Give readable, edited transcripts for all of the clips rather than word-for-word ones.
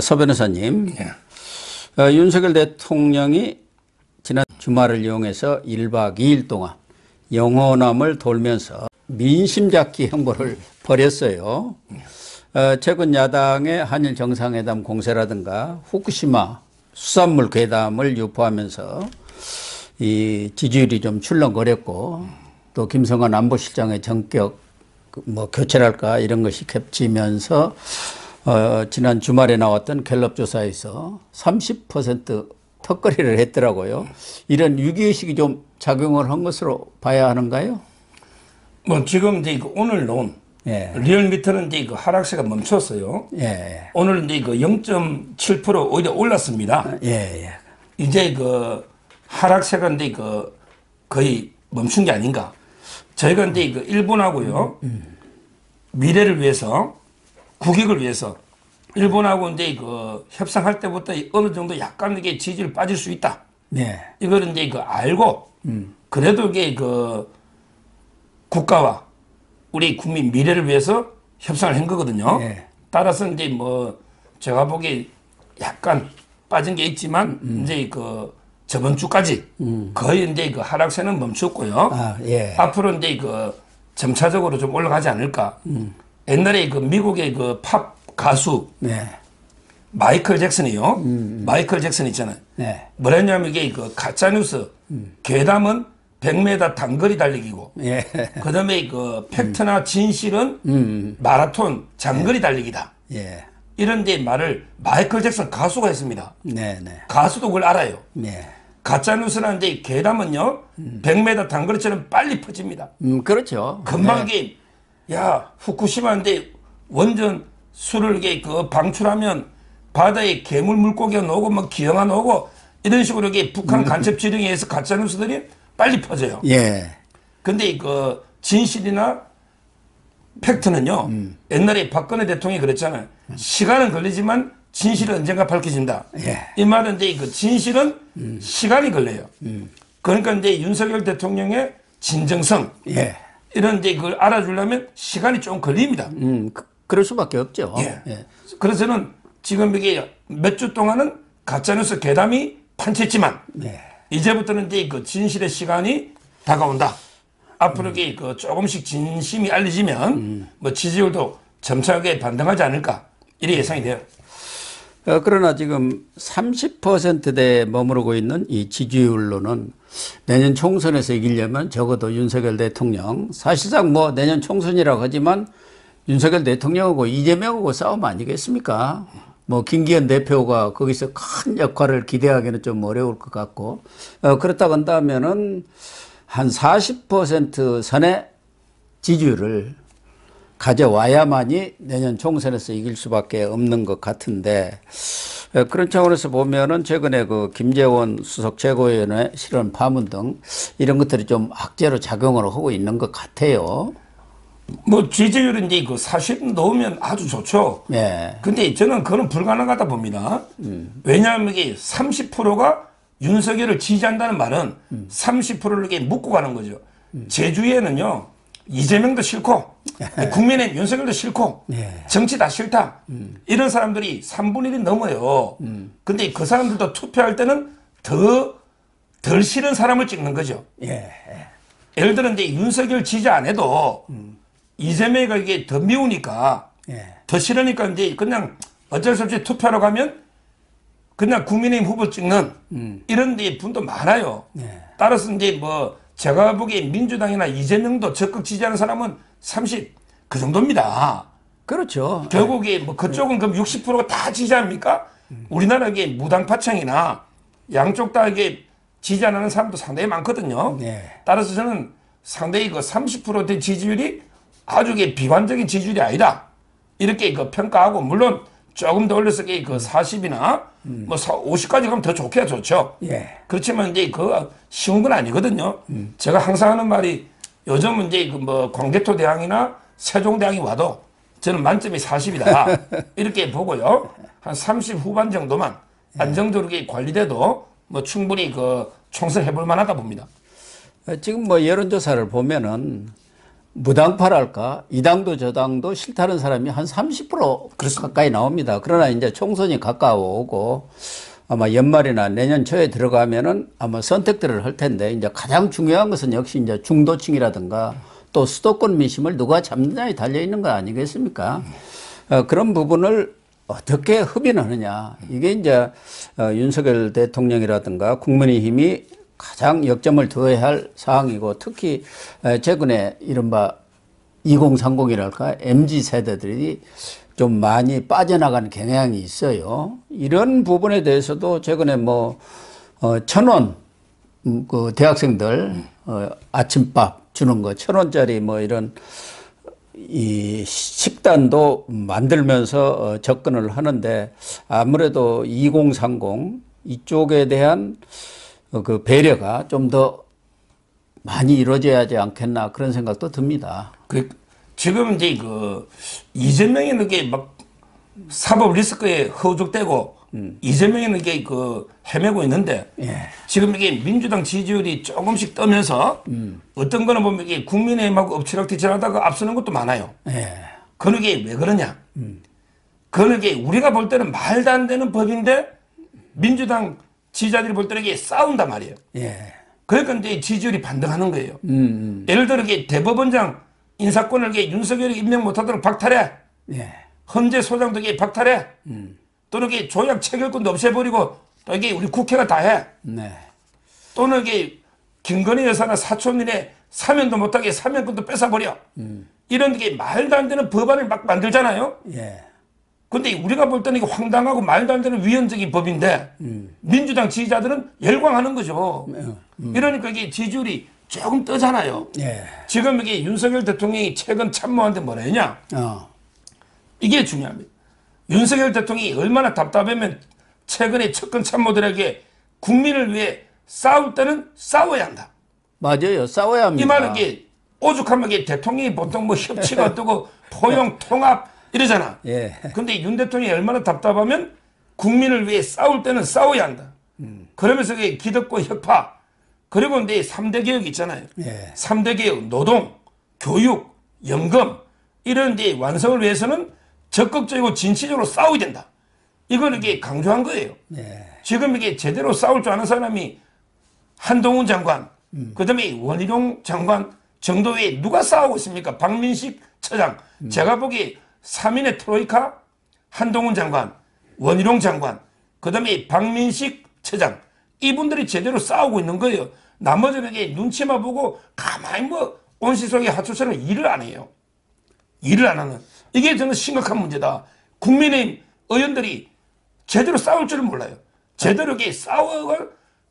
서 변호사님, 예. 윤석열 대통령이 지난 주말을 이용해서 1박 2일 동안 영호남을 돌면서 민심잡기 행보를 벌였어요. 최근 야당의 한일 정상회담 공세라든가 후쿠시마 수산물 괴담을 유포하면서 이 지지율이 좀 출렁거렸고, 또 김성환 안보실장의 전격 교체랄까 이런 것이 겹치면서 지난 주말에 나왔던 갤럽 조사에서 30% 턱걸이를 했더라고요. 이런 위기의식이 좀 작용을 한 것으로 봐야 하는가요? 지금 이제 오늘 나온 리얼미터는 이제 하락세가 멈췄어요. 오늘 이제 0.7% 오히려 올랐습니다. 이제 하락세가 이제 거의 멈춘 게 아닌가. 저희가 이제 일본하고요, 미래를 위해서, 국익을 위해서 일본하고 이제 협상할 때부터 어느 정도 약간 이게 지지를 빠질 수 있다. 이거를 이제 알고, 그래도 이게 국가와 우리 국민 미래를 위해서 협상을 한 거거든요. 따라서 이제 제가 보기에 약간 빠진 게 있지만, 이제 저번 주까지 거의 이제 하락세는 멈췄고요. 앞으로 이제 점차적으로 좀 올라가지 않을까. 옛날에 미국의 팝 가수 마이클 잭슨이요. 마이클 잭슨 있잖아요. 뭐라 했냐면 이게 가짜뉴스 괴담은 100m 단거리 달리기고, 그다음에 팩트나 진실은 마라톤 장거리 달리기다. 이런 데 말을 마이클 잭슨 가수가 했습니다. 가수도 그걸 알아요. 가짜뉴스나 이제 괴담은요, 100m 단거리처럼 빨리 퍼집니다. 그렇죠. 금방 이게, 야, 후쿠시마인데 원전 수를 이게 방출하면 바다에 괴물 물고기가 나오고 기형아 나오고 이런 식으로 이게 북한 간첩 지령에 의해서 가짜뉴스들이 빨리 퍼져요. 근데 진실이나 팩트는요, 옛날에 박근혜 대통령이 그랬잖아요. 시간은 걸리지만 진실은 언젠가 밝혀진다. 이 말은 이제 진실은 시간이 걸려요. 그러니까 이제 윤석열 대통령의 진정성, 이런 이제 그걸 알아주려면 시간이 좀 걸립니다. 그럴 수밖에 없죠. 그래서 저는 지금 이게 몇 주 동안은 가짜뉴스 괴담이 판치했지만, 이제부터는 이제 진실의 시간이 다가온다. 앞으로 이게 조금씩 진심이 알려지면 지지율도 점차게 반등하지 않을까, 이렇게 예상이 돼요. 그러나 지금 30%대에 머무르고 있는 이 지지율로는 내년 총선에서 이기려면 적어도 윤석열 대통령, 사실상 내년 총선이라고 하지만 윤석열 대통령하고 이재명하고 싸움 아니겠습니까? 김기현 대표가 거기서 큰 역할을 기대하기는 좀 어려울 것 같고, 그렇다고 한다면은 한 40% 선의 지지율을 가져와야만이 내년 총선에서 이길 수밖에 없는 것 같은데, 그런 차원에서 보면은 최근에 김재원 수석 최고위원회 실언 파문 등 이런 것들이 좀 악재로 작용을 하고 있는 것 같아요. 지지율은 이제 40 넣으면 아주 좋죠. 근데 저는 그건 불가능하다 봅니다. 왜냐하면 이게 30%가 윤석열을 지지한다는 말은 30%를 이렇게 묶고 가는 거죠. 제 주위에는요, 이재명도 싫고, 국민의힘 윤석열도 싫고, 정치 다 싫다. 이런 사람들이 3분의 1이 넘어요. 근데 그 사람들도 투표할 때는 덜 싫은 사람을 찍는 거죠. 예를 들어 이제 윤석열 지지 안 해도 이재명이가 이게 더 미우니까, 더 싫으니까 이제 그냥 어쩔 수 없이 투표하러 가면 그냥 국민의힘 후보 찍는 이런 데 분도 많아요. 따라서 이제 제가 보기에 민주당이나 이재명도 적극 지지하는 사람은 30, 그 정도입니다. 그렇죠. 결국에 그쪽은 그럼 60%가 다 지지합니까? 우리나라 이게 무당파청이나 양쪽 다 이게 지지 안 하는 사람도 상당히 많거든요. 따라서 저는 상당히 30%대 지지율이 아주 이게 비관적인 지지율이 아니다, 이렇게 평가하고, 물론 조금 더 올려서 40이나 50까지 가면 더 좋게야 좋죠. 그렇지만 이제 쉬운 건 아니거든요. 제가 항상 하는 말이, 요즘은 이제 광개토 대왕이나 세종대왕이 와도 저는 만점이 40이다. 이렇게 보고요. 한 30 후반 정도만 안정적으로 관리돼도 충분히 총선 해볼 만하다 봅니다. 지금 여론조사를 보면은 무당파랄까? 이 당도 저 당도 싫다는 사람이 한 30% 가까이 나옵니다. 그러나 이제 총선이 가까워오고 아마 연말이나 내년 초에 들어가면은 아마 선택들을 할 텐데 이제 가장 중요한 것은 역시 이제 중도층이라든가 또 수도권 민심을 누가 잡느냐에 달려 있는 거 아니겠습니까? 그런 부분을 어떻게 흡인하느냐. 이게 이제 윤석열 대통령이라든가 국민의힘이 가장 역점을 두어야 할 사항이고 특히 최근에 이른바 2030이랄까 MZ 세대들이 좀 많이 빠져나가는 경향이 있어요. 이런 부분에 대해서도 최근에 뭐 1,000원 그 대학생들 아침밥 주는 거 1,000원짜리 뭐 이런 이 식단도 만들면서 접근을 하는데 아무래도 2030 이쪽에 대한 그 배려가 좀 더 많이 이루어져야 하지 않겠나 그런 생각도 듭니다. 지금 이제 그 이재명이 이게 막 사법 리스크에 허우적대고 이재명이 이게 그 헤매고 있는데 예. 지금 이게 민주당 지지율이 조금씩 떠면서 어떤 거는 보면 이게 국민의힘하고 엎치락뒤치락하다가 앞서는 것도 많아요. 예. 그런 게 왜 그러냐? 그런 게 우리가 볼 때는 말도 안 되는 법인데 민주당 지지자들이 볼 때는 이게 싸운단 말이에요. 예. 그러니까 이제 지지율이 반등하는 거예요. 예를 들어 이게 대법원장 인사권을 이게 윤석열이 임명 못하도록 박탈해. 예. 헌재 소장도 이게 박탈해. 또는 이게 조약 체결권도 없애버리고 또 이게 우리 국회가 다 해. 네. 또는 이게 김건희 여사나 사촌인의 사면도 못하게 사면권도 뺏어버려. 이런 게 말도 안 되는 법안을 막 만들잖아요. 예. 근데 우리가 볼 때는 이게 황당하고 말도 안 되는 위헌적인 법인데 민주당 지지자들은 열광하는 거죠. 이러니까 이게 지지율이 조금 떠잖아요. 예. 지금 이게 윤석열 대통령이 최근 참모한테 뭐라 했냐? 이게 중요합니다. 윤석열 대통령이 얼마나 답답하면 최근에 측근 참모들에게 국민을 위해 싸울 때는 싸워야 한다. 맞아요. 싸워야 합니다. 이 말은 이게 오죽하면 이게 대통령이 보통 뭐 협치가 어떠고 포용 통합 이러잖아. 예. 근데 윤 대통령이 얼마나 답답하면 국민을 위해 싸울 때는 싸워야 한다. 그러면서 이게 기득권 혁파 그리고 이제 3대 개혁 있잖아요. 예. 3대 개혁 노동, 교육, 연금 이런 데 완성을 위해서는 적극적이고 진취적으로 싸워야 된다. 이걸 이게 강조한 거예요. 예. 지금 이게 제대로 싸울 줄 아는 사람이 한동훈 장관, 그다음에 원희룡 장관 정도 외에 누가 싸우고 있습니까? 박민식 처장. 제가 보기에 3인의 트로이카, 한동훈 장관, 원희룡 장관, 그다음에 박민식 처장. 이분들이 제대로 싸우고 있는 거예요. 나머지는 이게 눈치만 보고 가만히 뭐 온시성의 하초처럼 일을 안 해요. 일을 안 하는. 이게 저는 심각한 문제다. 국민의힘 의원들이 제대로 싸울 줄을 몰라요. 제대로 이게 싸워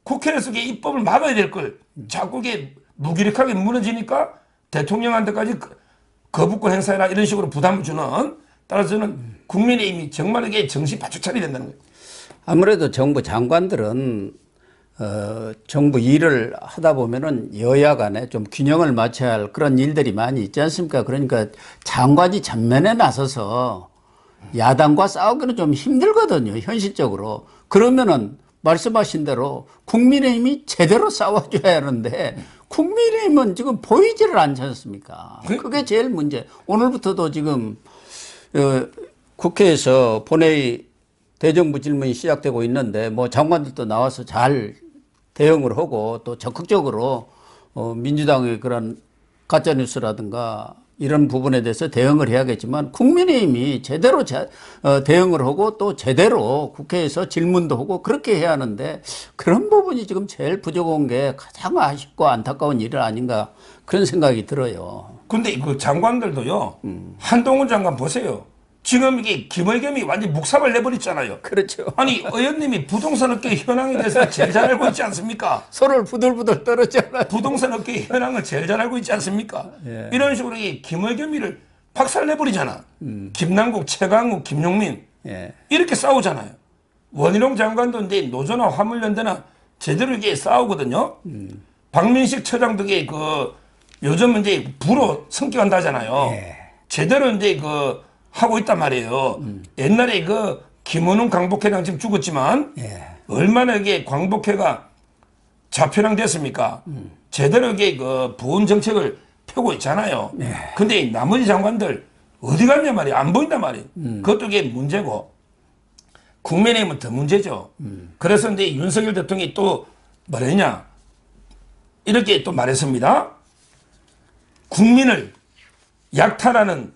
국회에서 이게 입법을 막아야 될 걸 자꾸 이게 무기력하게 무너지니까 대통령한테까지 거부권 행사해라 이런 식으로 부담을 주는 따라서 저는 국민의힘이 정말 이게 정신 바짝 차려야 된다는 거예요. 아무래도 정부 장관들은 정부 일을 하다 보면은 여야 간에 좀 균형을 맞춰야 할 그런 일들이 많이 있지 않습니까? 그러니까 장관이 전면에 나서서 야당과 싸우기는 좀 힘들거든요, 현실적으로. 그러면은 말씀하신 대로 국민의힘이 제대로 싸워줘야 하는데 국민의힘은 지금 보이지를 않지 않습니까? 그게 제일 문제. 오늘부터도 지금 국회에서 본회의 대정부 질문이 시작되고 있는데 뭐 장관들도 나와서 잘 대응을 하고 또 적극적으로 민주당의 그런 가짜뉴스라든가 이런 부분에 대해서 대응을 해야겠지만 국민의힘이 제대로 대응을 하고 또 제대로 국회에서 질문도 하고 그렇게 해야 하는데 그런 부분이 지금 제일 부족한 게 가장 아쉽고 안타까운 일 아닌가 그런 생각이 들어요. 근데 그 장관들도요. 한동훈 장관 보세요. 지금 이게 김의겸이 완전 묵삽을 내버렸잖아요. 그렇죠. 아니 의원님이 부동산 업계 현황에 대해서 제일 잘 알고 있지 않습니까? 손을 부들부들 떨었잖아요. 부동산 업계 현황을 제일 잘 알고 있지 않습니까? 예. 이런 식으로 이 김의겸이를 박살 내버리잖아. 김남국, 최강욱, 김용민 예. 이렇게 싸우잖아요. 원희룡 장관도 이제 노조나 화물연대나 제대로 이게 싸우거든요. 박민식 처장도 이게 그 요즘 이제 부로 성격한다잖아요. 예. 제대로 이제 그 하고 있단 말이에요. 옛날에 그 김원웅 광복회장 지금 죽었지만 예. 얼마나 이게 광복회가 좌편향 됐습니까? 제대로 이게 그 보훈 정책을 펴고 있잖아요. 근데 나머지 장관들 어디 갔냐 말이야. 안 보인단 말이에요. 그것도 이게 문제고 국민의힘은 더 문제죠. 그래서 이제 윤석열 대통령이 또 뭐랬냐 이렇게 또 말했습니다. 국민을 약탈하는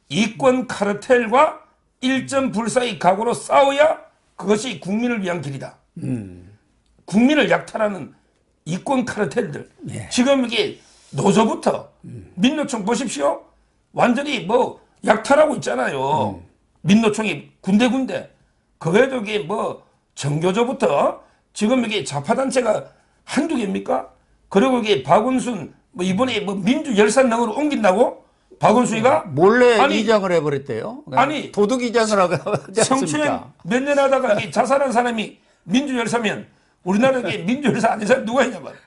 이권 카르텔과 일점 불사의 각오로 싸워야 그것이 국민을 위한 길이다. 국민을 약탈하는 이권 카르텔들. 지금 이게 노조부터 민노총 보십시오. 완전히 뭐 약탈하고 있잖아요. 민노총이 군데군데. 그외에도 이게 뭐 정교조부터 지금 이게 좌파단체가 한두 개입니까? 그리고 이게 박원순 뭐 이번에 뭐 민주열산능으로 옮긴다고? 박원순이가 몰래 이장을 해버렸대요. 아니 도둑 이장을 하지 성추행 몇 년 하다가 이게 자살한 사람이 민주열사면 우리나라에 민주열사 아닌 사람 누가 있냐 말이야.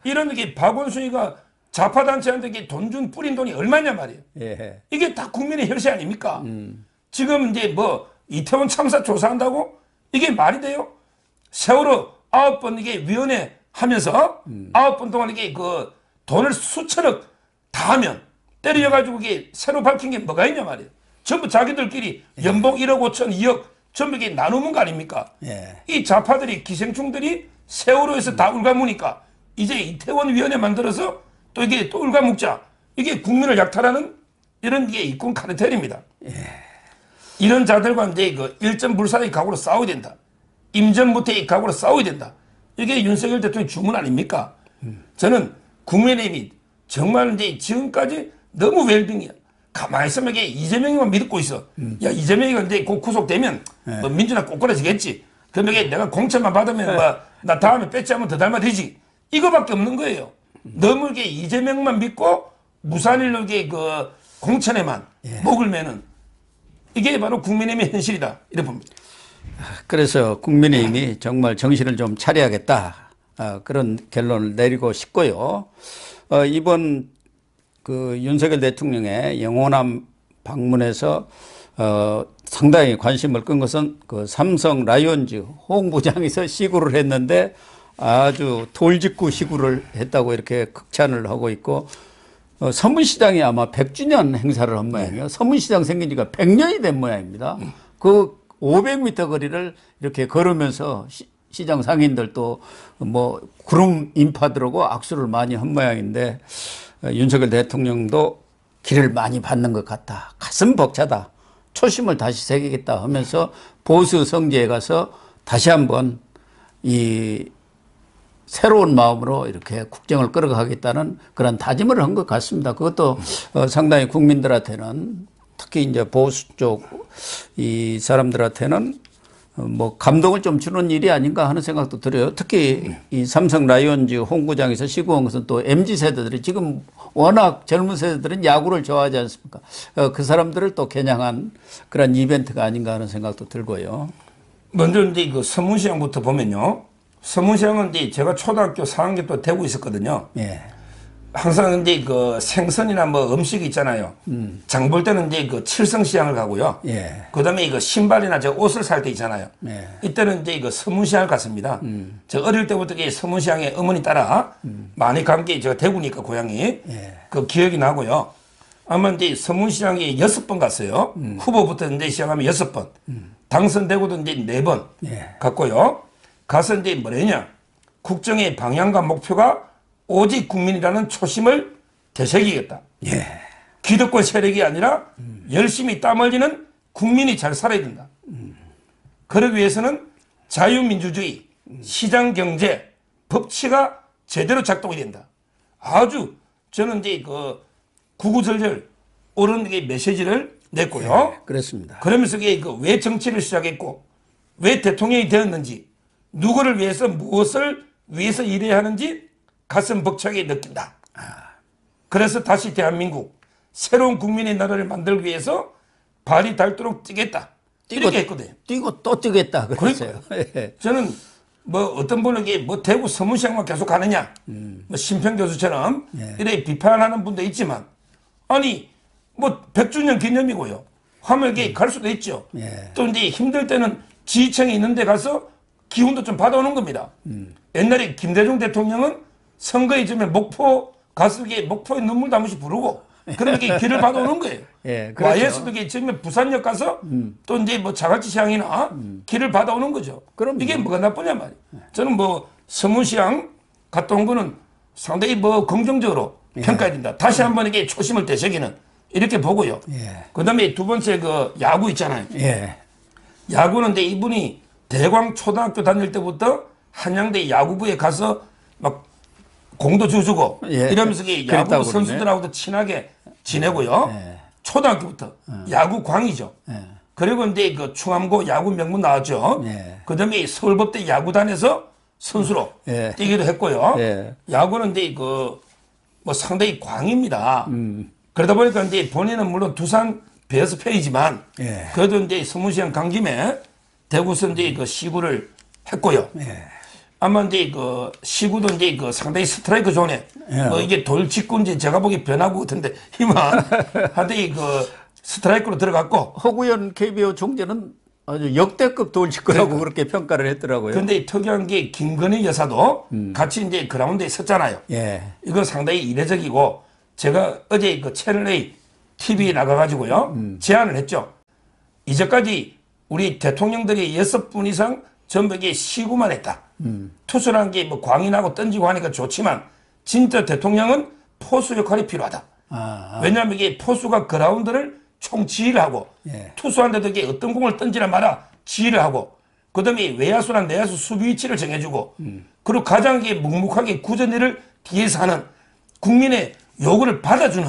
이런 게 박원순이가 좌파단체한테 돈 준 뿌린 돈이 얼마냐 말이에요. 예. 이게 다 국민의 혈세 아닙니까? 지금 이제 뭐 이태원 참사 조사한다고? 이게 말이 돼요? 세월호 9번 이게 위원회 하면서 9번 동안 이게 그 돈을 수천억 다 하면 때려가지고 이게 새로 밝힌 게 뭐가 있냐 말이에요. 전부 자기들끼리 연봉 1억 5천 2억 전부 이게 나누는 거 아닙니까? 이 좌파들이 기생충들이 세월호에서 다 울가무니까 이제 이태원 위원회 만들어서 또 이게 또 울가묵자 이게 국민을 약탈하는 이런 게 이권 카르텔입니다. 이런 자들과 이제 그 일점 불사의 각오로 싸워야 된다. 임전무태의 각오로 싸워야 된다. 이게 윤석열 대통령 주문 아닙니까? 저는 국민의힘이 정말 이제 지금까지 너무 웰빙이야. 가만히 있으면 이게 이재명이만 믿고 있어. 야, 이재명이가 이제 곧 구속되면 뭐 민주당 꼬꾸라지겠지. 그러면 이게 내가 공천만 받으면 뭐 나 다음에 배지 한번 더 닮아 되지. 이거밖에 없는 거예요. 너무 이게 이재명만 믿고 무산일로 이게 그 공천에만 목을 매는 이게 바로 국민의힘의 현실이다. 이래 봅니다. 그래서 국민의힘이 정말 정신을 좀 차려야겠다. 그런 결론을 내리고 싶고요. 이번 그 윤석열 대통령의 영호남 방문에서 상당히 관심을 끈 것은 그 삼성 라이온즈 홍부장에서 시구를 했는데 아주 돌직구 시구를 했다고 이렇게 극찬을 하고 있고 서문시장이 아마 100주년 행사를 한 모양이에요. 서문시장 생긴 지가 100년이 된 모양입니다. 그 500m 거리를 이렇게 걸으면서 시장 상인들도 뭐 구름 인파들하고 악수를 많이 한 모양인데 윤석열 대통령도 길을 많이 받는 것 같다. 가슴 벅차다. 초심을 다시 새기겠다 하면서 보수 성지에 가서 다시 한번 이 새로운 마음으로 이렇게 국정을 끌어가겠다는 그런 다짐을 한 것 같습니다. 그것도 상당히 국민들한테는 특히 이제 보수 쪽 이 사람들한테는 뭐 감동을 좀 주는 일이 아닌가 하는 생각도 들어요. 특히 이 삼성 라이온즈 홍구장에서 시구한 것은 또 MZ 세대들이 지금 워낙 젊은 세대들은 야구를 좋아하지 않습니까? 그 사람들을 또 겨냥한 그런 이벤트가 아닌가 하는 생각도 들고요. 먼저 이제 그 서문시장부터 보면요. 서문시장은 이제 제가 초등학교 4학년 때 대구 있었거든요. 예. 항상 이제 그 생선이나 뭐 음식이 있잖아요. 장 볼 때는 이제 그 칠성시장을 가고요. 예. 그 다음에 이거 신발이나 저 옷을 살 때 있잖아요. 예. 이때는 이제 그 서문시장을 갔습니다. 저 어릴 때부터 이 서문시장의 어머니 따라 많이 간 게 제가 대구니까 고향이 그 기억이 나고요. 아마 이제 서문시장에 6번 갔어요. 후보부터 이제 시작하면 6번. 당선되고도 이제 4번 갔고요. 가서 이제 뭐랬냐. 국정의 방향과 목표가 오직 국민이라는 초심을 되새기겠다. 기득권 세력이 아니라 열심히 땀 흘리는 국민이 잘 살아야 된다. 그러기 위해서는 자유민주주의, 시장경제, 법치가 제대로 작동이 된다. 아주 저는 이제 그 구구절절 옳은 메시지를 냈고요. 그렇습니다. 그러면서 왜 정치를 시작했고 왜 대통령이 되었는지 누구를 위해서 무엇을 위해서 일해야 하는지 가슴 벅차게 느낀다. 그래서 다시 대한민국 새로운 국민의 나라를 만들기 위해서 발이 닳도록 뛰겠다. 이렇게 했거든요. 뛰고 또 뛰겠다. 그랬어요. 저는 뭐 어떤 분은 뭐 대구 서문시장만 계속 가느냐. 뭐 심평 교수처럼 이렇게 비판하는 분도 있지만 아니 뭐 100주년 기념이고요. 하면 갈 수도 있죠. 또 이제 힘들 때는 지휘청이 있는 데 가서 기운도 좀 받아오는 겁니다. 옛날에 김대중 대통령은 선거 이전에 목포 가서 이게 목포에 눈물 담으시 부르고 그렇게 길을 받아오는 거예요. 예, 그렇죠. YS도 이게 처음에 부산역 가서 또 이제 뭐 자갈치시장이나 길을 받아오는 거죠. 그럼요. 이게 뭐가 나쁘냐 말이에요. 저는 뭐 서문시장 갔다 온 거는 상당히 뭐 긍정적으로 평가해야 된다. 다시 한번 이게 초심을 되새기는 이렇게 보고요. 예. 그다음에 두 번째 그 야구 있잖아요. 예. 야구는 근데 이분이 대광 초등학교 다닐 때부터 한양대 야구부에 가서 막 공도 주고 예. 이러면서 야구 그랬다고 선수들하고도 친하게 지내고요. 예. 초등학교부터 야구 광이죠. 예. 그리고 이제 그 충암고 야구 명문 나왔죠. 예. 그다음에 서울법대 야구단에서 선수로 예. 뛰기도 했고요. 예. 야구는 이제 그 뭐 상당히 광입니다. 그러다 보니까 이제 본인은 물론 두산 베어스 팬이지만 예. 그래도 이제 서문시장 간 김에 대구서 이제 그 시구를 했고요. 예. 아마 이제 그 시구도 이제 그 상당히 스트라이크 존에 예. 뭐 이게 돌직구인지 제가 보기 변하고 같은데 이만 하여튼 그 스트라이크로 들어갔고 허구현 KBO 총재는 아주 역대급 돌직구라고 그렇게 평가를 했더라고요. 근데 특이한 게 김건희 여사도 같이 이제 그라운드에 있었잖아요. 예. 이건 상당히 이례적이고 제가 어제 그 채널A TV에 나가가지고요 제안을 했죠. 이제까지 우리 대통령들이 6분 이상 전부 이게 시구만 했다. 투수라는 게 뭐 광인하고 던지고 하니까 좋지만 진짜 대통령은 포수 역할이 필요하다. 왜냐하면 이게 포수가 그라운드를 총 지휘를 하고 예. 투수한테도 이게 어떤 공을 던지라 마라 지휘를 하고 그다음에 외야수랑 내야수 수비 위치를 정해주고 그리고 가장 이게 묵묵하게 구전일을 뒤에서 하는 국민의 요구를 받아주는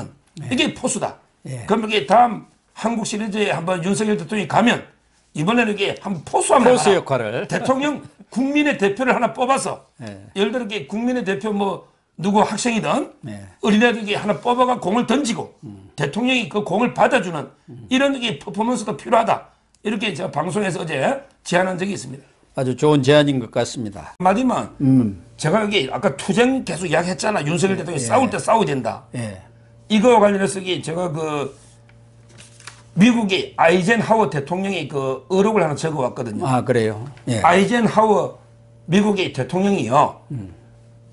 이게 포수다. 예. 그럼 이게 다음 한국 시리즈에 한번 윤석열 대통령이 가면 이번에는 이게 한번 포수 한번 포수 해봐라. 역할을. 대통령 국민의 대표를 하나 뽑아서 예. 예를 들어 이게 국민의 대표 뭐 누구 학생이든 예. 어린애들이 하나 뽑아가 공을 던지고 대통령이 그 공을 받아주는 이런 게 퍼포먼스도 필요하다. 이렇게 제가 방송에서 어제 제안한 적이 있습니다. 아주 좋은 제안인 것 같습니다. 한마디만 제가 여기 아까 투쟁 계속 이야기했잖아. 윤석열 대통령이 싸울 때 싸워야 된다. 예. 이거와 관련해서 제가 그 미국의 아이젠하워 대통령이 그 어록을 하나 적어왔거든요. 아, 그래요. 예. 아이젠하워 미국의 대통령이요.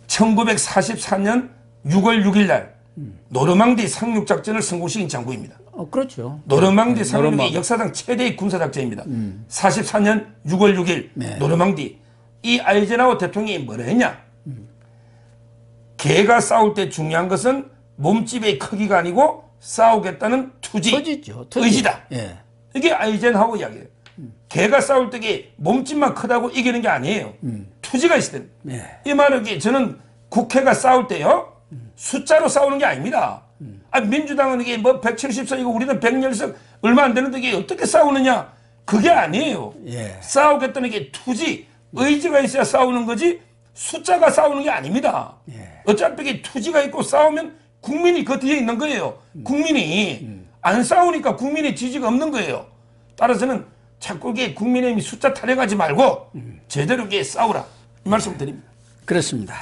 1944년 6월 6일 날 노르망디 상륙작전을 성공시킨 장군입니다. 그렇죠. 노르망디 네, 상륙이 노르망. 역사상 최대의 군사작전입니다. 44년 6월 6일 노르망디. 이 아이젠하워 대통령이 뭐라 했냐. 개가 싸울 때 중요한 것은 몸집의 크기가 아니고 싸우겠다는 투지죠. 투지. 의지다. 예. 이게 아이젠하워 이야기예요. 개가 싸울 때 이게 몸집만 크다고 이기는 게 아니에요. 투지가 있어야 됩니다. 예. 이 말은 저는 국회가 싸울 때요 숫자로 싸우는 게 아닙니다. 민주당은 이게 뭐 170석이고 우리는 110석 얼마 안 되는데 이게 어떻게 싸우느냐 그게 아니에요. 예. 싸우겠다는 게 투지 의지가 있어야 싸우는 거지 숫자가 싸우는 게 아닙니다. 예. 어차피 이게 투지가 있고 싸우면 국민이 그 뒤에 있는 거예요. 국민이 안 싸우니까 국민의 지지가 없는 거예요. 따라서는 자꾸 이게 국민의힘이 숫자 타령하지 말고 제대로 이게 싸우라 이 말씀 드립니다. 그렇습니다.